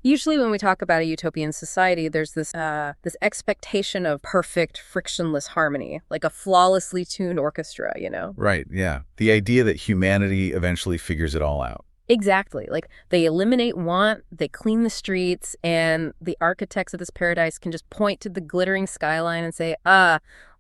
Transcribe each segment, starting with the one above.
Usually when we talk about a utopian society, there's this expectation of perfect, frictionless harmony, like a flawlessly tuned orchestra, you know? Right, yeah. The idea that humanity eventually figures it all out. Exactly. Like they eliminate want, they clean the streets, and the architects of this paradise can just point to the glittering skyline and say,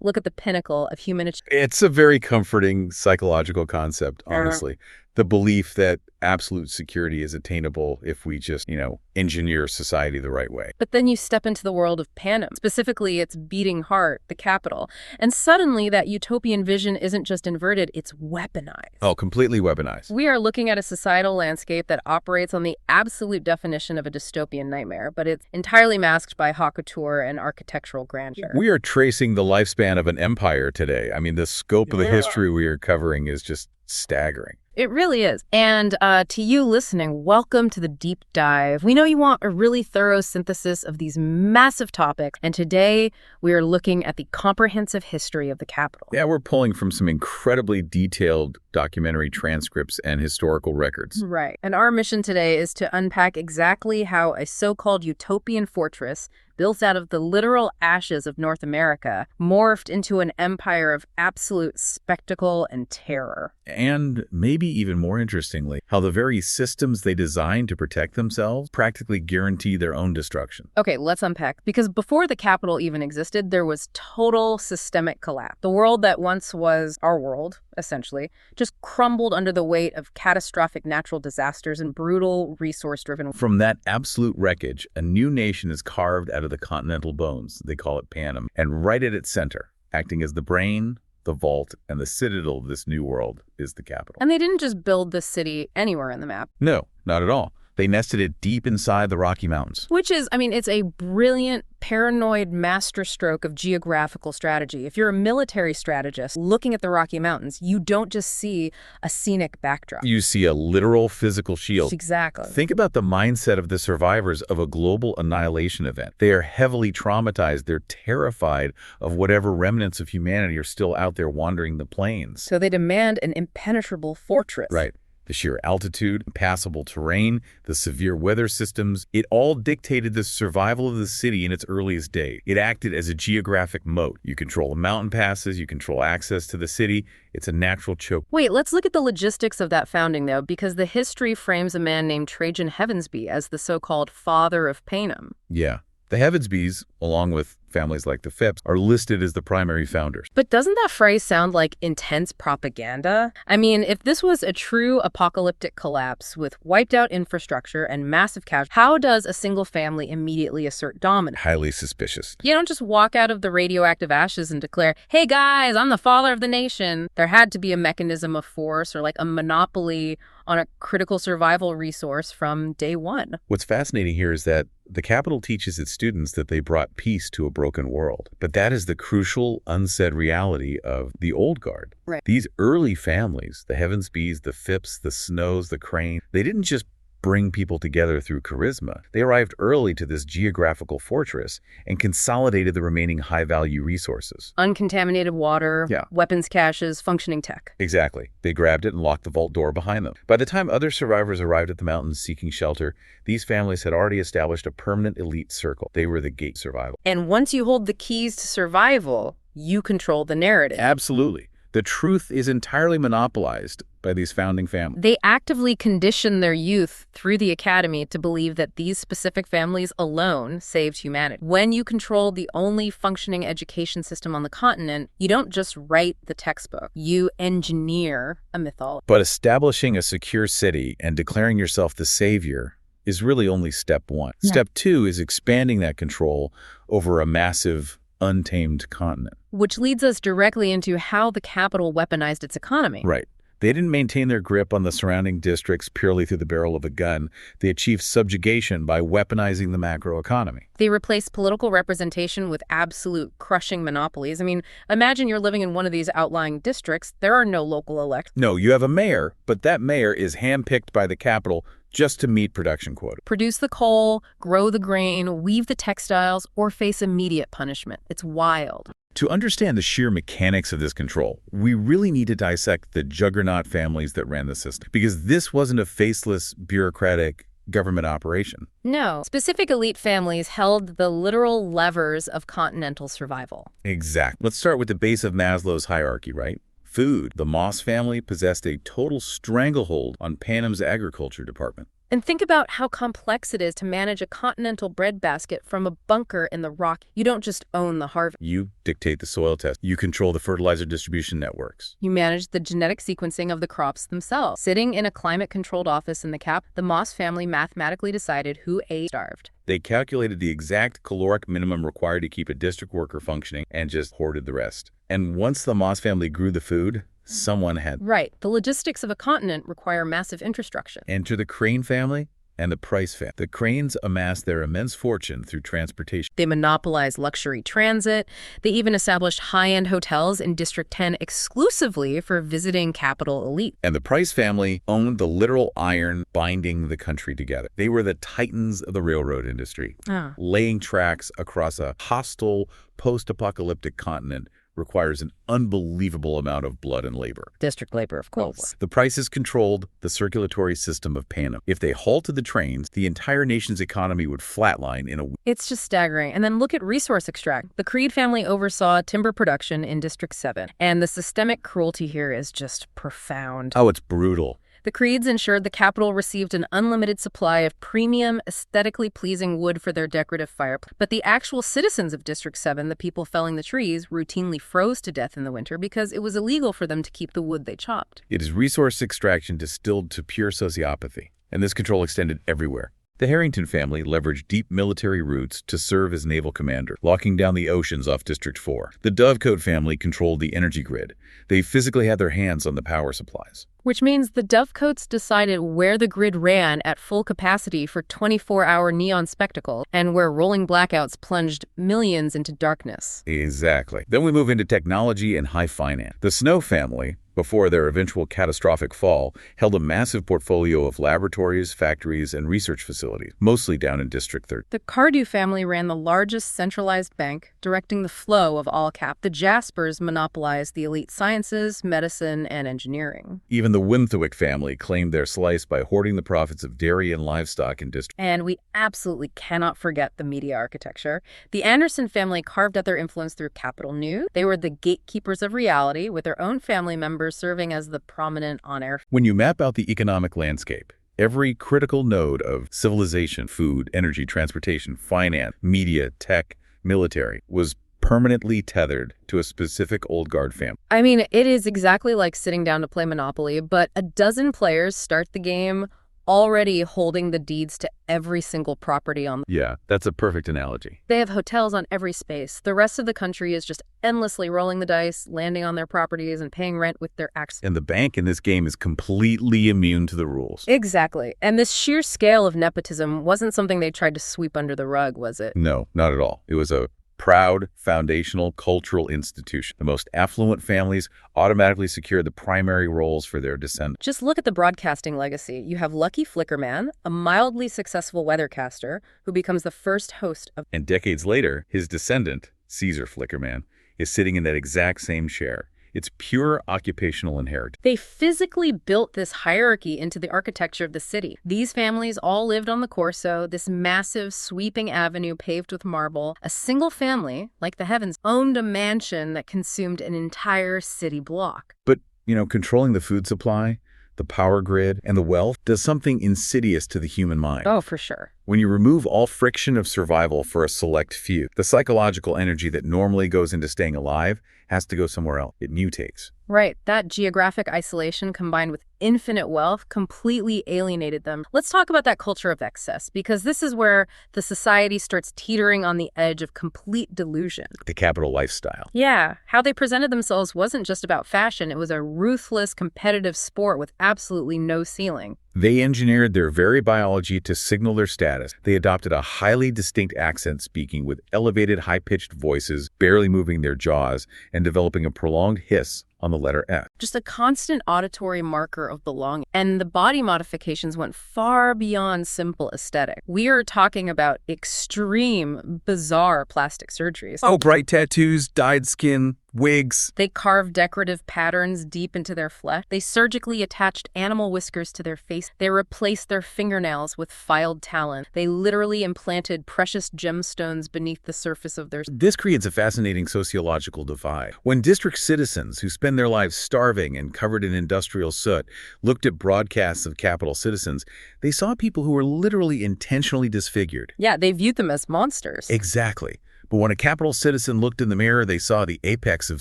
look at the pinnacle of human achievement. It's a very comforting psychological concept, honestly. The belief that absolute security is attainable if we just, engineer society the right way. But then you step into the world of Panem, specifically its beating heart, the capital, and suddenly that utopian vision isn't just inverted, it's weaponized. Oh, completely weaponized. We are looking at a societal landscape that operates on the absolute definition of a dystopian nightmare, but it's entirely masked by haute couture and architectural grandeur. We are tracing the lifespan of an empire today. I mean, the scope of the history we are covering is just staggering. It really is. And to you listening, welcome to the deep dive. We know you want a really thorough synthesis of these massive topics, and today we are looking at the comprehensive history of the capital. Yeah, we're pulling from some incredibly detailed documentary transcripts and historical records. Right. And our mission today is to unpack exactly how a so-called utopian fortress built out of the literal ashes of North America, morphed into an empire of absolute spectacle and terror. And maybe even more interestingly, how the very systems they designed to protect themselves practically guarantee their own destruction. Okay, let's unpack. Because before the capital even existed, there was total systemic collapse. The world that once was our world, essentially, just crumbled under the weight of catastrophic natural disasters and brutal resource-driven. From that absolute wreckage, a new nation is carved out of the continental bones. They call it Panem. And right at its center, acting as the brain, the vault, and the citadel of this new world, is the capital. And they didn't just build this city anywhere in the map. No, not at all. They nested it deep inside the Rocky Mountains. Which is, it's a brilliant, paranoid masterstroke of geographical strategy. If you're a military strategist looking at the Rocky Mountains, you don't just see a scenic backdrop. You see a literal physical shield. Exactly. Think about the mindset of the survivors of a global annihilation event. They are heavily traumatized. They're terrified of whatever remnants of humanity are still out there wandering the plains. So they demand an impenetrable fortress. Right. The sheer altitude, impassable terrain, the severe weather systems, it all dictated the survival of the city in its earliest day. It acted as a geographic moat. You control the mountain passes, you control access to the city. It's a natural choke. Wait, let's look at the logistics of that founding, though, because the history frames a man named Trajan Heavensbee as the so-called father of Panem. Yeah. The Heavensbees, along with families like the Phipps, are listed as the primary founders. But doesn't that phrase sound like intense propaganda? If this was a true apocalyptic collapse with wiped out infrastructure and massive casualties, how does a single family immediately assert dominance? Highly suspicious. You don't just walk out of the radioactive ashes and declare, hey guys, I'm the father of the nation. There had to be a mechanism of force or like a monopoly on a critical survival resource from day one. What's fascinating here is that the capital teaches its students that they brought peace to a broken world. But that is the crucial, unsaid reality of the old guard. Right. These early families, the Heavensbees, the Phipps, the Snows, the Crane, they didn't just bring people together through charisma. They arrived early to this geographical fortress and consolidated the remaining high-value resources. Uncontaminated water, weapons caches, functioning tech. Exactly. They grabbed it and locked the vault door behind them. By the time other survivors arrived at the mountains seeking shelter, these families had already established a permanent elite circle. They were the gate survival. And once you hold the keys to survival, you control the narrative. Absolutely. The truth is entirely monopolized by these founding families. They actively condition their youth through the academy to believe that these specific families alone saved humanity. When you control the only functioning education system on the continent, you don't just write the textbook, you engineer a mythology. But establishing a secure city and declaring yourself the savior is really only step one. Yeah. Step two is expanding that control over a massive, untamed continent. Which leads us directly into how the capital weaponized its economy. Right. They didn't maintain their grip on the surrounding districts purely through the barrel of a gun. They achieved subjugation by weaponizing the macroeconomy. They replaced political representation with absolute crushing monopolies. Imagine you're living in one of these outlying districts. There are no local elections. No, you have a mayor, but that mayor is handpicked by the capital just to meet production quota. Produce the coal, grow the grain, weave the textiles, or face immediate punishment. It's wild. To understand the sheer mechanics of this control, we really need to dissect the juggernaut families that ran the system. Because this wasn't a faceless, bureaucratic government operation. No, specific elite families held the literal levers of continental survival. Exactly. Let's start with the base of Maslow's hierarchy, right? Food. The Moss family possessed a total stranglehold on Panem's agriculture department. And think about how complex it is to manage a continental breadbasket from a bunker in the rock. You don't just own the harvest. You dictate the soil test. You control the fertilizer distribution networks. You manage the genetic sequencing of the crops themselves. Sitting in a climate-controlled office in the cap, the Moss family mathematically decided who ate starved. They calculated the exact caloric minimum required to keep a district worker functioning and just hoarded the rest. And once the Moss family grew the food, someone had. Right. The logistics of a continent require massive infrastructure. Enter the Crane family and the Price family. The Cranes amassed their immense fortune through transportation. They monopolized luxury transit. They even established high-end hotels in District 10 exclusively for visiting capital elite. And the Price family owned the literal iron binding the country together. They were the titans of the railroad industry. Laying tracks across a hostile, post-apocalyptic continent requires an unbelievable amount of blood and labor. District labor, of course. The Prices controlled the circulatory system of Panem. If they halted the trains, the entire nation's economy would flatline in a week. It's just staggering. And then look at resource extract. The Creed family oversaw timber production in District 7. And the systemic cruelty here is just profound. Oh, it's brutal. The Creeds ensured the capital received an unlimited supply of premium, aesthetically pleasing wood for their decorative fireplace. But the actual citizens of District 7, the people felling the trees, routinely froze to death in the winter because it was illegal for them to keep the wood they chopped. It is resource extraction distilled to pure sociopathy, and this control extended everywhere. The Harrington family leveraged deep military roots to serve as naval commander, locking down the oceans off District 4. The Dovecote family controlled the energy grid. They physically had their hands on the power supplies. Which means the Dovecotes decided where the grid ran at full capacity for 24-hour neon spectacle and where rolling blackouts plunged millions into darkness. Exactly. Then we move into technology and high finance. The Snow family, before their eventual catastrophic fall, held a massive portfolio of laboratories, factories, and research facilities, mostly down in District 30. The Cardew family ran the largest centralized bank, directing the flow of all cap. The Jaspers monopolized the elite sciences, medicine, and engineering. Even the Winthrop family claimed their slice by hoarding the profits of dairy and livestock in District. And we absolutely cannot forget the media architecture. The Anderson family carved out their influence through Capital News. They were the gatekeepers of reality, with their own family members serving as the prominent on-air. When you map out the economic landscape, every critical node of civilization, food, energy, transportation, finance, media, tech, military was permanently tethered to a specific old guard family. I mean, it is exactly like sitting down to play Monopoly, but a dozen players start the game already holding the deeds to every single property on. Yeah, that's a perfect analogy. They have hotels on every space. The rest of the country is just endlessly rolling the dice, landing on their properties, and paying rent with their access. And the bank in this game is completely immune to the rules. Exactly. And this sheer scale of nepotism wasn't something they tried to sweep under the rug, was it? No, not at all. It was a proud, foundational, cultural institution. The most affluent families automatically secured the primary roles for their descendants. Just look at the broadcasting legacy. You have Lucky Flickerman, a mildly successful weathercaster who becomes the first host of... And decades later, his descendant, Caesar Flickerman, is sitting in that exact same chair. It's pure occupational inheritance. They physically built this hierarchy into the architecture of the city. These families all lived on the Corso, this massive, sweeping avenue paved with marble. A single family, like the Heavens, owned a mansion that consumed an entire city block. But, controlling the food supply, the power grid, and the wealth does something insidious to the human mind. Oh, for sure. When you remove all friction of survival for a select few, the psychological energy that normally goes into staying alive has to go somewhere else. It mutates. Right. That geographic isolation combined with infinite wealth completely alienated them. Let's talk about that culture of excess, because this is where the society starts teetering on the edge of complete delusion. The capital lifestyle. Yeah. How they presented themselves wasn't just about fashion. It was a ruthless, competitive sport with absolutely no ceiling. They engineered their very biology to signal their status. They adopted a highly distinct accent, speaking with elevated, high-pitched voices, barely moving their jaws, and developing a prolonged hiss on the letter F. Just a constant auditory marker of belonging. And the body modifications went far beyond simple aesthetic. We are talking about extreme, bizarre plastic surgeries. Oh, bright tattoos, dyed skin, wigs. They carved decorative patterns deep into their flesh. They surgically attached animal whiskers to their face. They replaced their fingernails with filed talon. They literally implanted precious gemstones beneath the surface of their... This creates a fascinating sociological divide. When district citizens who spend their lives starving and covered in industrial soot looked at broadcasts of capital citizens, they saw people who were literally intentionally disfigured. Yeah, they viewed them as monsters. Exactly. But when a capital citizen looked in the mirror, they saw the apex of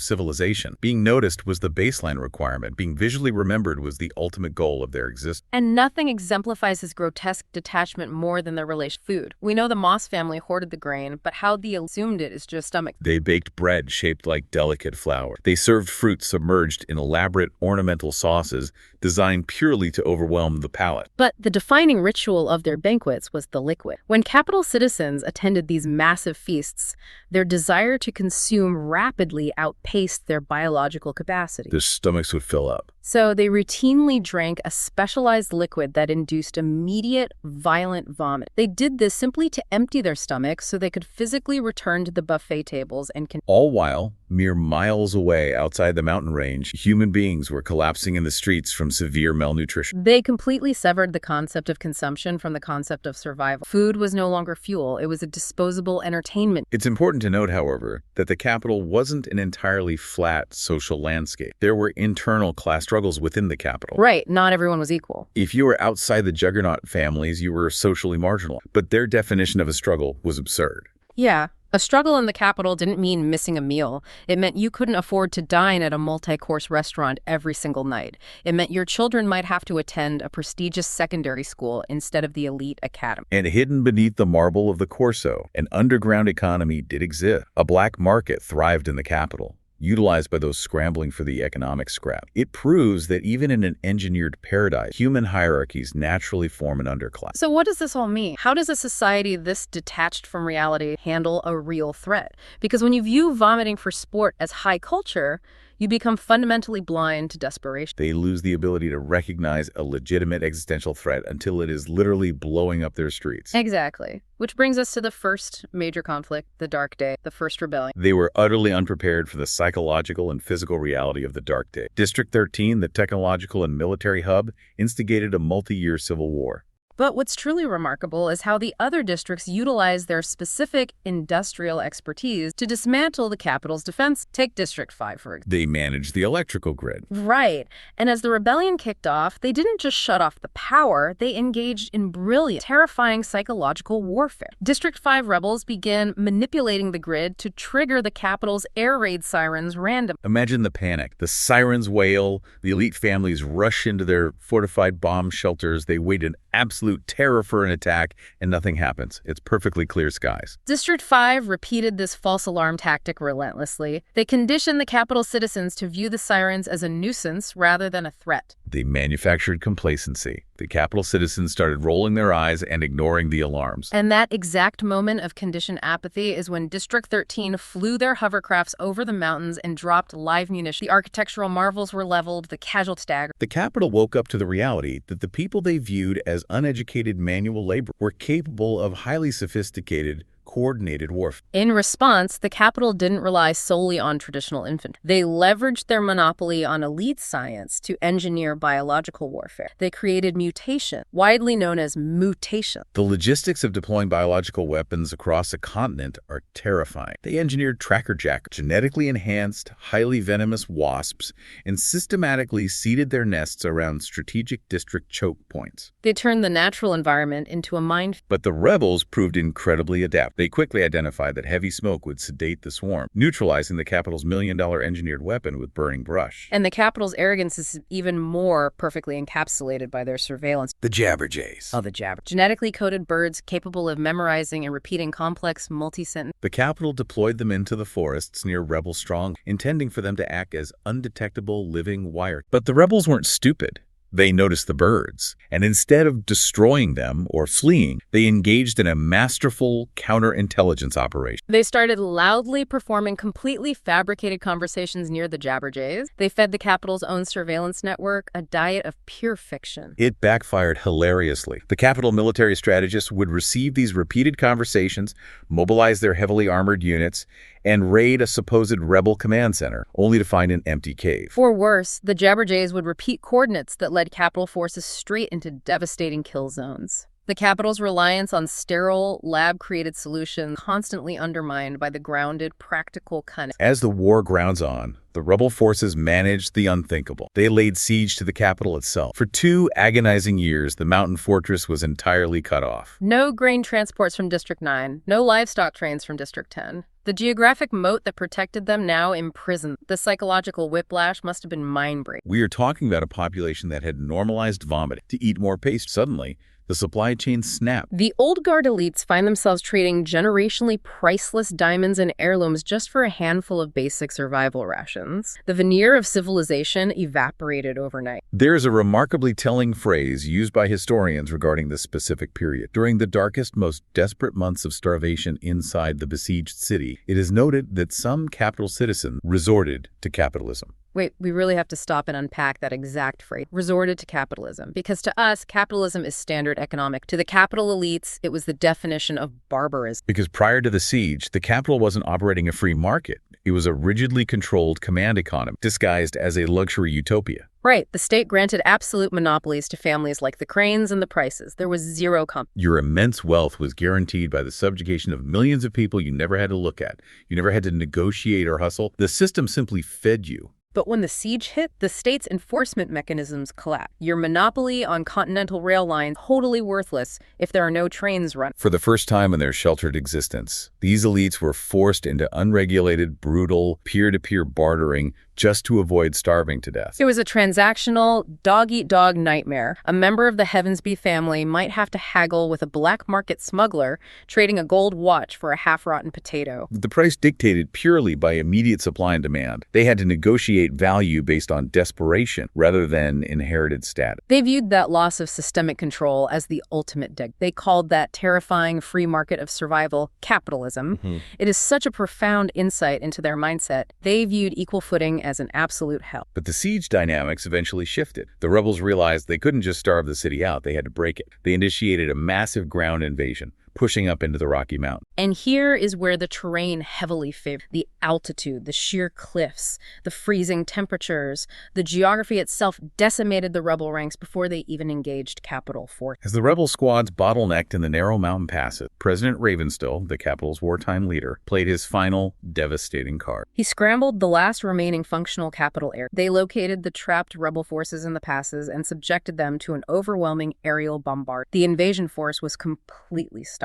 civilization. Being noticed was the baseline requirement. Being visually remembered was the ultimate goal of their existence. And nothing exemplifies this grotesque detachment more than their relation to food. We know the Moss family hoarded the grain, but how they assumed it is just stomach. They baked bread shaped like delicate flour. They served fruit submerged in elaborate ornamental sauces designed purely to overwhelm the palate. But the defining ritual of their banquets was the liquid. When capital citizens attended these massive feasts, their desire to consume rapidly outpaced their biological capacity. Their stomachs would fill up. So they routinely drank a specialized liquid that induced immediate, violent vomit. They did this simply to empty their stomachs so they could physically return to the buffet tables and all while, mere miles away outside the mountain range, human beings were collapsing in the streets from severe malnutrition. They completely severed the concept of consumption from the concept of survival. Food was no longer fuel. It was a disposable entertainment. It's important to note, however, that the capital wasn't an entirely flat social landscape. There were internal class struggles within the capital. Right, not everyone was equal. If you were outside the juggernaut families, you were socially marginal. But their definition of a struggle was absurd. Yeah. A struggle in the capital didn't mean missing a meal. It meant you couldn't afford to dine at a multi-course restaurant every single night. It meant your children might have to attend a prestigious secondary school instead of the elite academy. And hidden beneath the marble of the Corso, an underground economy did exist. A black market thrived in the capital, utilized by those scrambling for the economic scrap. It proves that even in an engineered paradise, human hierarchies naturally form an underclass. So what does this all mean? How does a society this detached from reality handle a real threat? Because when you view vomiting for sport as high culture, you become fundamentally blind to desperation. They lose the ability to recognize a legitimate existential threat until it is literally blowing up their streets. Exactly. Which brings us to the first major conflict, the Dark Day, the first rebellion. They were utterly unprepared for the psychological and physical reality of the Dark Day. District 13, the technological and military hub, instigated a multi-year civil war. But what's truly remarkable is how the other districts utilize their specific industrial expertise to dismantle the capital's defense. Take District 5, for example. They managed the electrical grid. Right. And as the rebellion kicked off, they didn't just shut off the power, they engaged in brilliant, terrifying psychological warfare. District 5 rebels began manipulating the grid to trigger the capital's air raid sirens randomly. Imagine the panic. The sirens wail, the elite families rush into their fortified bomb shelters, they wait an absolute terror for an attack, and nothing happens. It's perfectly clear skies. District 5 repeated this false alarm tactic relentlessly. They conditioned the capital citizens to view the sirens as a nuisance rather than a threat. They manufactured complacency. The capital citizens started rolling their eyes and ignoring the alarms. And that exact moment of conditioned apathy is when District 13 flew their hovercrafts over the mountains and dropped live munitions. The architectural marvels were leveled, the casualties staggered. The capital woke up to the reality that the people they viewed as uneducated manual labor were capable of highly sophisticated, coordinated warfare. In response, the capital didn't rely solely on traditional infantry. They leveraged their monopoly on elite science to engineer biological warfare. They created mutation, widely known as mutation. The logistics of deploying biological weapons across a continent are terrifying. They engineered trackerjack, genetically enhanced, highly venomous wasps, and systematically seeded their nests around strategic district choke points. They turned the natural environment into a minefield. But the rebels proved incredibly adept. They quickly identified that heavy smoke would sedate the swarm, neutralizing the capital's million-dollar engineered weapon with burning brush. And the capital's arrogance is even more perfectly encapsulated by their surveillance. The jabberjays. Oh, the jabber. Genetically coded birds capable of memorizing and repeating complex multi-sentence. The capital deployed them into the forests near rebel strong, intending for them to act as undetectable living wire. But the rebels weren't stupid. They noticed the birds, and instead of destroying them or fleeing, they engaged in a masterful counterintelligence operation. They started loudly performing completely fabricated conversations near the Jabberjays. They fed the capital's own surveillance network a diet of pure fiction. It backfired hilariously. The capital military strategists would receive these repeated conversations, mobilize their heavily armored units, and raid a supposed rebel command center, only to find an empty cave. Or worse, the Jabberjays would repeat coordinates that led capital forces straight into devastating kill zones. The capital's reliance on sterile, lab-created solutions constantly undermined by the grounded, practical cunning. As the war grounds on, the rebel forces managed the unthinkable. They laid siege to the capital itself. For 2 agonizing years, the mountain fortress was entirely cut off. No grain transports from District 9, no livestock trains from District 10. The geographic moat that protected them now imprisoned. The psychological whiplash must have been mind-breaking. We are talking about a population that had normalized vomiting to eat more paste. Suddenly, the supply chain snapped. The old guard elites find themselves trading generationally priceless diamonds and heirlooms just for a handful of basic survival rations. The veneer of civilization evaporated overnight. There's a remarkably telling phrase used by historians regarding this specific period. During the darkest, most desperate months of starvation inside the besieged city, it is noted that some capital citizens resorted to capitalism. Wait, we really have to stop and unpack that exact phrase, resorted to capitalism. Because to us, capitalism is standard economic. To the capital elites, it was the definition of barbarism. Because prior to the siege, the capital wasn't operating a free market. It was a rigidly controlled command economy, disguised as a luxury utopia. Right, the state granted absolute monopolies to families like the Cranes and the Prices. There was zero competition. Your immense wealth was guaranteed by the subjugation of millions of people you never had to look at. You never had to negotiate or hustle. The system simply fed you. But when the siege hit, the state's enforcement mechanisms collapsed. Your monopoly on continental rail lines totally worthless if there are no trains running. For the first time in their sheltered existence, these elites were forced into unregulated, brutal, peer-to-peer bartering just to avoid starving to death. It was a transactional, dog-eat-dog nightmare. A member of the Heavensby family might have to haggle with a black market smuggler, trading a gold watch for a half-rotten potato. The price dictated purely by immediate supply and demand. They had to negotiate value based on desperation rather than inherited status. They viewed that loss of systemic control as the ultimate dig. They called that terrifying free market of survival capitalism. It is such a profound insight into their mindset. They viewed equal footing as an absolute hell. But the siege dynamics eventually shifted. The rebels realized they couldn't just starve the city out, they had to break it. They initiated a massive ground invasion, pushing up into the Rocky Mountains. And here is where the terrain heavily favored. The altitude, the sheer cliffs, the freezing temperatures, the geography itself decimated the rebel ranks before they even engaged capital forces. As the rebel squads bottlenecked in the narrow mountain passes, President Ravenstill, the capital's wartime leader, played his final devastating card. He scrambled the last remaining functional capital area. They located the trapped rebel forces in the passes and subjected them to an overwhelming aerial bombardment. The invasion force was completely stopped.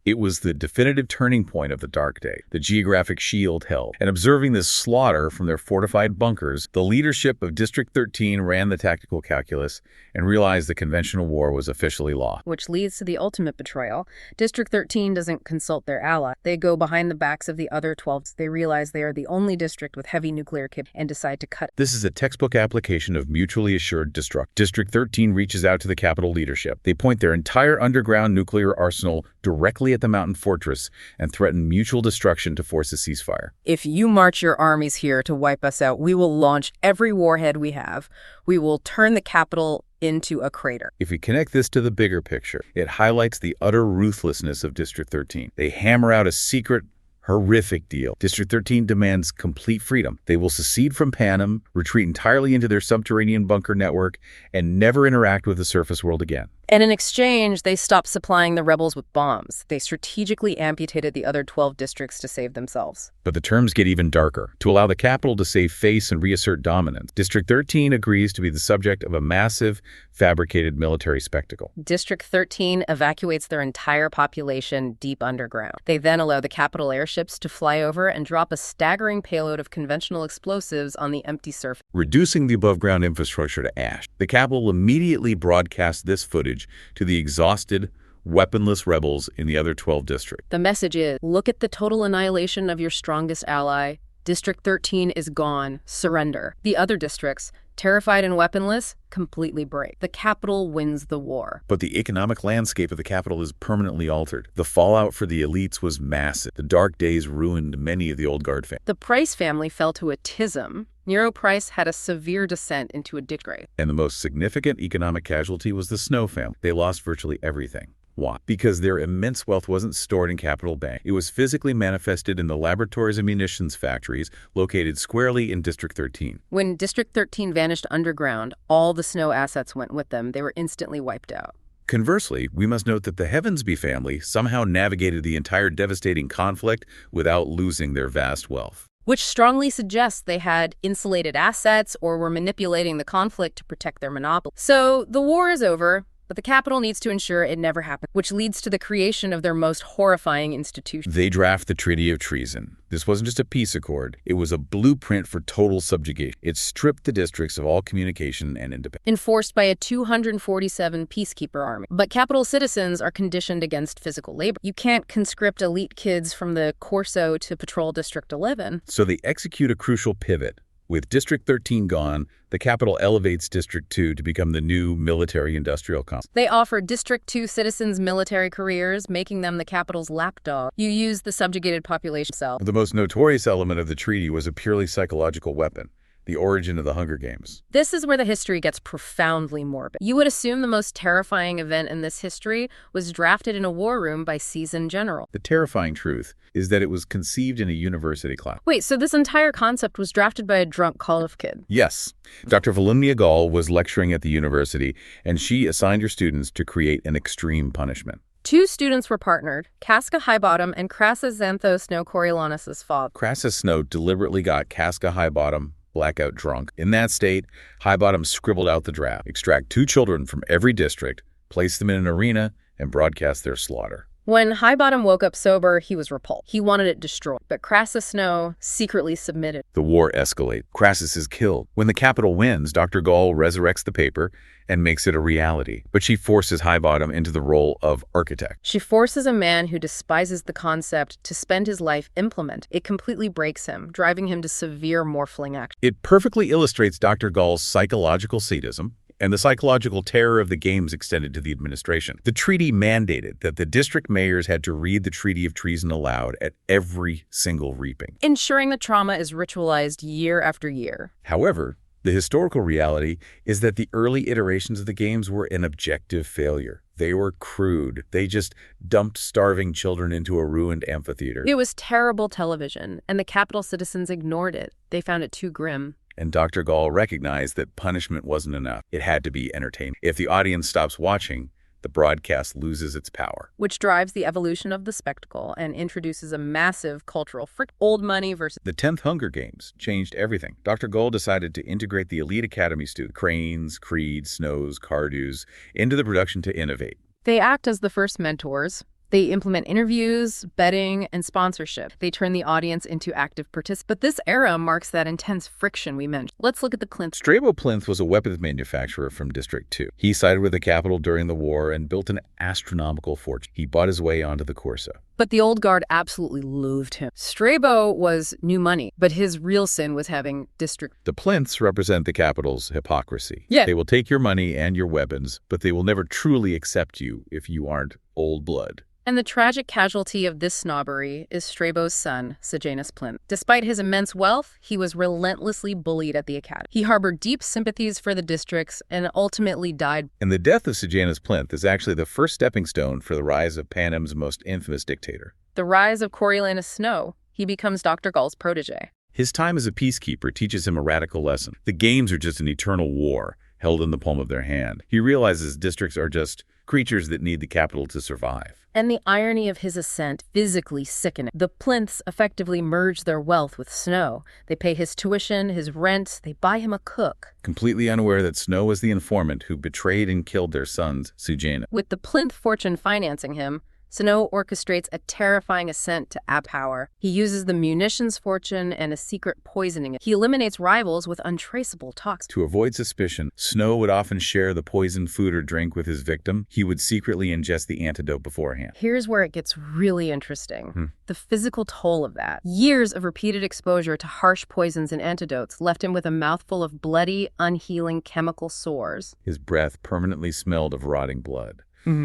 It was the definitive turning point of the Dark Day. The geographic shield held. And observing this slaughter from their fortified bunkers, the leadership of District 13 ran the tactical calculus and realized the conventional war was officially lost. Which leads to the ultimate betrayal. District 13 doesn't consult their ally. They go behind the backs of the other 12. They realize they are the only district with heavy nuclear capability and decide to cut. This is a textbook application of mutually assured destruction. District 13 reaches out to the capital leadership. They point their entire underground nuclear arsenal directly at the mountain fortress and threaten mutual destruction to force a ceasefire. If you march your armies here to wipe us out, we will launch every warhead we have. We will turn the capital into a crater. If we connect this to the bigger picture, it highlights the utter ruthlessness of District 13. They hammer out a secret, horrific deal. District 13 demands complete freedom. They will secede from Panem, retreat entirely into their subterranean bunker network, and never interact with the surface world again. And in exchange, they stopped supplying the rebels with bombs. They strategically amputated the other 12 districts to save themselves. But the terms get even darker. To allow the capital to save face and reassert dominance, District 13 agrees to be the subject of a massive, fabricated military spectacle. District 13 evacuates their entire population deep underground. They then allow the capital airships to fly over and drop a staggering payload of conventional explosives on the empty surface, reducing the above-ground infrastructure to ash. The capital immediately broadcasts this footage to the exhausted, weaponless rebels in the other 12 districts. The message is, look at the total annihilation of your strongest ally. District 13 is gone. Surrender. The other districts, Terrified and weaponless, completely break. The capital wins the war. But the economic landscape of the capital is permanently altered. The fallout for the elites was massive. The dark days ruined many of the old guard families. The Price family fell to a schism. Nero Price had a severe descent into a disgrace. And the most significant economic casualty was the Snow family. They lost virtually everything. Why? Because their immense wealth wasn't stored in capital bank. It was physically manifested in the laboratories and munitions factories located squarely in District 13. When District 13 vanished underground, all the Snow assets went with them. They were instantly wiped out. Conversely, we must note that the Heavensby family somehow navigated the entire devastating conflict without losing their vast wealth. Which strongly suggests they had insulated assets or were manipulating the conflict to protect their monopoly. So the war is over, but the capital needs to ensure it never happened, which leads to the creation of their most horrifying institution. They draft the Treaty of Treason. This wasn't just a peace accord. It was a blueprint for total subjugation. It stripped the districts of all communication and independence. Enforced by a 247 peacekeeper army. But capital citizens are conditioned against physical labor. You can't conscript elite kids from the Corso to patrol District 11. So they execute a crucial pivot. With District 13 gone, the capital elevates District 2 to become the new military-industrial complex. They offer District 2 citizens military careers, making them the capital's lapdog. You use the subjugated population cell. The most notorious element of the treaty was a purely psychological weapon, the origin of the Hunger Games. This is where the history gets profoundly morbid. You would assume the most terrifying event in this history was drafted in a war room by seasoned general. The terrifying truth is that it was conceived in a university class. Wait, so this entire concept was drafted by a drunk college kid? Yes. Dr. Volumnia Gall was lecturing at the university, and she assigned her students to create an extreme punishment. 2 students were partnered, Casca Highbottom and Crassus Xanthos Snow Coriolanus' father. Crassus Snow deliberately got Casca Highbottom blackout drunk. In that state, Highbottom scribbled out the draft, extract 2 children from every district, place them in an arena, and broadcast their slaughter. When Highbottom woke up sober, he was repulsed. He wanted it destroyed, but Crassus Snow secretly submitted. The war escalates. Crassus is killed. When the capital wins, Dr. Gall resurrects the paper and makes it a reality. But she forces Highbottom into the role of architect. She forces a man who despises the concept to spend his life implement. It completely breaks him, driving him to severe morphling action. It perfectly illustrates Dr. Gall's psychological sadism and the psychological terror of the games extended to the administration. The treaty mandated that the district mayors had to read the Treaty of Treason aloud at every single reaping, ensuring the trauma is ritualized year after year. However, the historical reality is that the early iterations of the games were an objective failure. They were crude. They just dumped starving children into a ruined amphitheater. It was terrible television, and the capital citizens ignored it. They found it too grim. And Dr. Gall recognized that punishment wasn't enough. It had to be entertainment. If the audience stops watching, the broadcast loses its power. Which drives the evolution of the spectacle and introduces a massive cultural friction. Old money versus... The 10th Hunger Games changed everything. Dr. Gall decided to integrate the elite academy students, Cranes, Creed, Snows, Cardus, into the production to innovate. They act as the first mentors. They implement interviews, betting, and sponsorship. They turn the audience into active participants. But this era marks that intense friction we mentioned. Let's look at the Plinth. Strabo Plinth was a weapons manufacturer from District 2. He sided with the capital during the war and built an astronomical fortune. He bought his way onto the Corso. But the old guard absolutely loathed him. Strabo was new money, but his real sin was having district. The Plinths represent the capital's hypocrisy. Yeah. They will take your money and your weapons, but they will never truly accept you if you aren't old blood. And the tragic casualty of this snobbery is Strabo's son, Sejanus Plinth. Despite his immense wealth, he was relentlessly bullied at the academy. He harbored deep sympathies for the districts and ultimately died. And the death of Sejanus Plinth is actually the first stepping stone for the rise of Panem's most infamous dictator. The rise of Coriolanus Snow. He becomes Dr. Gall's protege. His time as a peacekeeper teaches him a radical lesson. The games are just an eternal war held in the palm of their hand. He realizes districts are just creatures that need the capital to survive. And the irony of his ascent physically sickening. The Plinths effectively merge their wealth with Snow. They pay his tuition, his rent, they buy him a cook. Completely unaware that Snow was the informant who betrayed and killed their sons, Sejanus. With the Plinth fortune financing him, Snow orchestrates a terrifying ascent to power. He uses the munitions fortune and a secret poisoning. He eliminates rivals with untraceable toxins. To avoid suspicion, Snow would often share the poisoned food or drink with his victim. He would secretly ingest the antidote beforehand. Here's where it gets really interesting. The physical toll of that. Years of repeated exposure to harsh poisons and antidotes left him with a mouthful of bloody, unhealing chemical sores. His breath permanently smelled of rotting blood.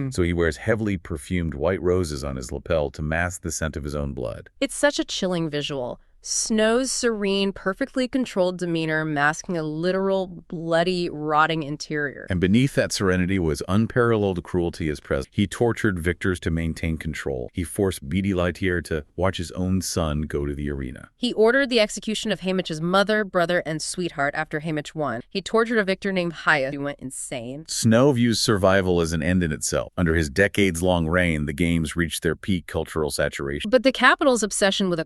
So he wears heavily perfumed white roses on his lapel to mask the scent of his own blood. It's such a chilling visual. Snow's serene, perfectly controlled demeanor masking a literal, bloody, rotting interior. And beneath that serenity was unparalleled cruelty as president. He tortured victors to maintain control. He forced Beatty Lightyear to watch his own son go to the arena. He ordered the execution of Haymitch's mother, brother, and sweetheart after Haymitch won. He tortured a victor named Hyatt, who went insane. Snow views survival as an end in itself. Under his decades-long reign, the games reached their peak cultural saturation. But the capital's obsession with a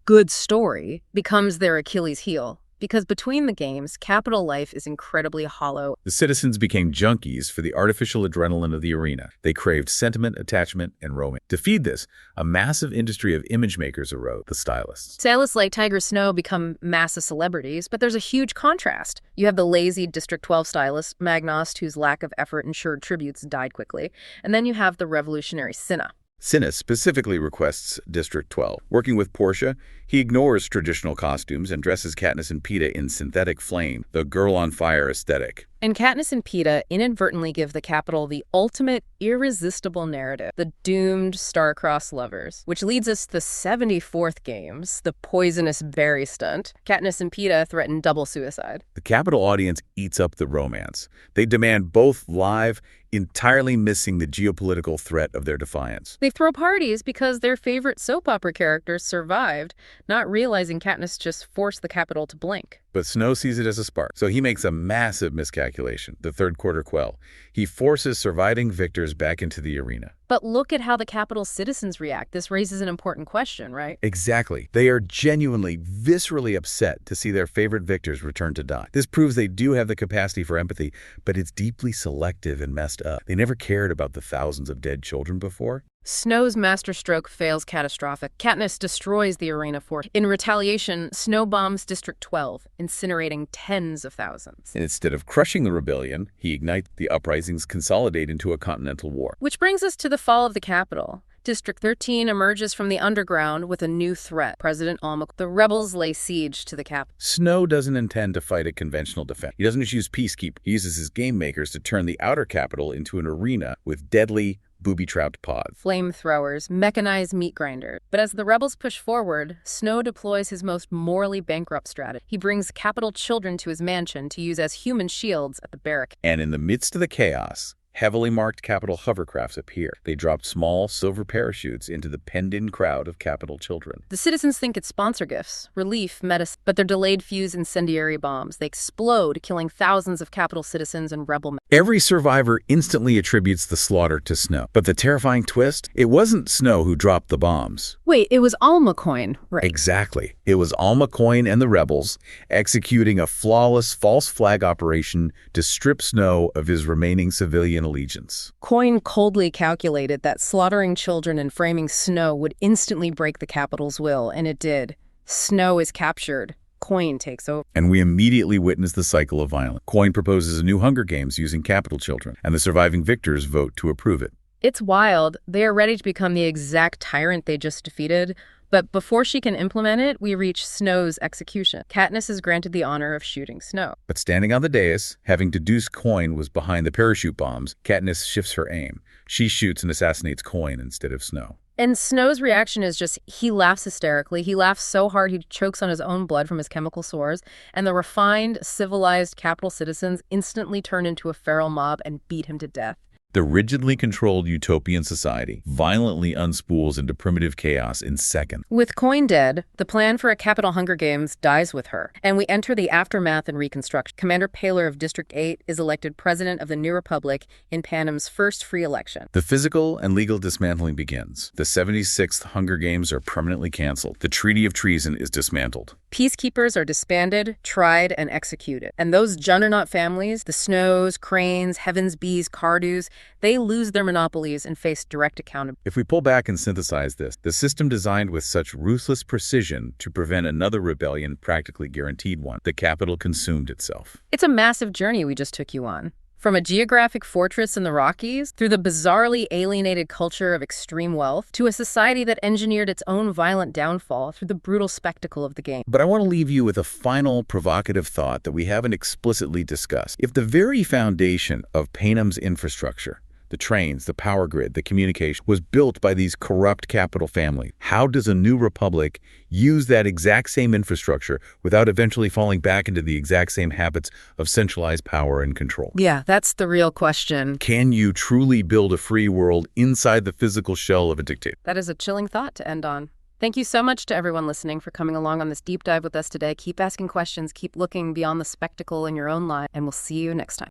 good story becomes their Achilles heel. Because between the games, capital life is incredibly hollow. The citizens became junkies for the artificial adrenaline of the arena. They craved sentiment, attachment, and romance. To feed this, a massive industry of image makers arose, the stylists. Stylists like Tiger Snow become massive celebrities, but there's a huge contrast. You have the lazy District 12 stylist, Magnost, whose lack of effort ensured tributes died quickly. And then you have the revolutionary Cinna. Cinna specifically requests District 12. Working with Portia, he ignores traditional costumes and dresses Katniss and Peeta in synthetic flame, the girl-on-fire aesthetic. And Katniss and Peeta inadvertently give the capital the ultimate irresistible narrative, the doomed star-crossed lovers, which leads us to the 74th games, the poisonous berry stunt. Katniss and Peeta threaten double suicide. The capital audience eats up the romance. They demand both live, entirely missing the geopolitical threat of their defiance. They throw parties because their favorite soap opera characters survived, not realizing Katniss just forced the capital to blink. But Snow sees it as a spark, so he makes a massive miscalculation, the third quarter quell. He forces surviving victors back into the arena. But look at how the capital's citizens react. This raises an important question, right? Exactly. They are genuinely, viscerally upset to see their favorite victors return to die. This proves they do have the capacity for empathy, but it's deeply selective and messed up. They never cared about the thousands of dead children before. Snow's masterstroke fails catastrophic. Katniss destroys the arena fort. In retaliation, Snow bombs District 12, incinerating tens of thousands. And instead of crushing the rebellion, he ignites the uprisings consolidate into a continental war. Which brings us to the fall of the capital. District 13 emerges from the underground with a new threat, President Almaquo. The rebels lay siege to the capital. Snow doesn't intend to fight a conventional defense. He doesn't just use peacekeepers. He uses his game makers to turn the outer capital into an arena with deadly, booby-trapped pods. Flamethrowers, mechanized meat grinders. But as the rebels push forward, Snow deploys his most morally bankrupt strategy. He brings capital children to his mansion to use as human shields at the barracks. And in the midst of the chaos, heavily marked Capitol hovercrafts appear. They drop small silver parachutes into the penned-in crowd of Capitol children. The citizens think it's sponsor gifts, relief, medicine, but they're delayed fuse incendiary bombs. They explode, killing thousands of Capitol citizens and rebel men. Every survivor instantly attributes the slaughter to Snow. But the terrifying twist? It wasn't Snow who dropped the bombs. Wait, it was Almaquo, right? Exactly. It was Almaquo and the rebels executing a flawless false flag operation to strip Snow of his remaining civilian allegiance. Coin coldly calculated that slaughtering children and framing Snow would instantly break the capital's will, and it did. Snow is captured. Coin takes over. And we immediately witness the cycle of violence. Coin proposes a new Hunger Games using capital children, and the surviving victors vote to approve it. It's wild. They are ready to become the exact tyrant they just defeated. But before she can implement it, we reach Snow's execution. Katniss is granted the honor of shooting Snow. But standing on the dais, having deduced Coin was behind the parachute bombs, Katniss shifts her aim. She shoots and assassinates Coin instead of Snow. And Snow's reaction is just, he laughs hysterically. He laughs so hard he chokes on his own blood from his chemical sores. And the refined, civilized capital citizens instantly turn into a feral mob and beat him to death. The rigidly controlled utopian society violently unspools into primitive chaos in seconds. With Coin dead, the plan for a capital Hunger Games dies with her, and we enter the aftermath and reconstruction. Commander Paler of District 8 is elected president of the New Republic in Panem's first free election. The physical and legal dismantling begins. The 76th Hunger Games are permanently canceled. The Treaty of Treason is dismantled. Peacekeepers are disbanded, tried, and executed. And those juggernaut families, the Snows, Cranes, Heaven's Bees, Cardus, they lose their monopolies and face direct accountability. If we pull back and synthesize this, the system designed with such ruthless precision to prevent another rebellion practically guaranteed one. The capital consumed itself. It's a massive journey we just took you on. From a geographic fortress in the Rockies, through the bizarrely alienated culture of extreme wealth, to a society that engineered its own violent downfall through the brutal spectacle of the game. But I want to leave you with a final provocative thought that we haven't explicitly discussed. If the very foundation of Panem's infrastructure, the trains, the power grid, the communication, was built by these corrupt capital families, how does a new republic use that exact same infrastructure without eventually falling back into the exact same habits of centralized power and control? Yeah, that's the real question. Can you truly build a free world inside the physical shell of a dictator? That is a chilling thought to end on. Thank you so much to everyone listening for coming along on this deep dive with us today. Keep asking questions, keep looking beyond the spectacle in your own life, and we'll see you next time.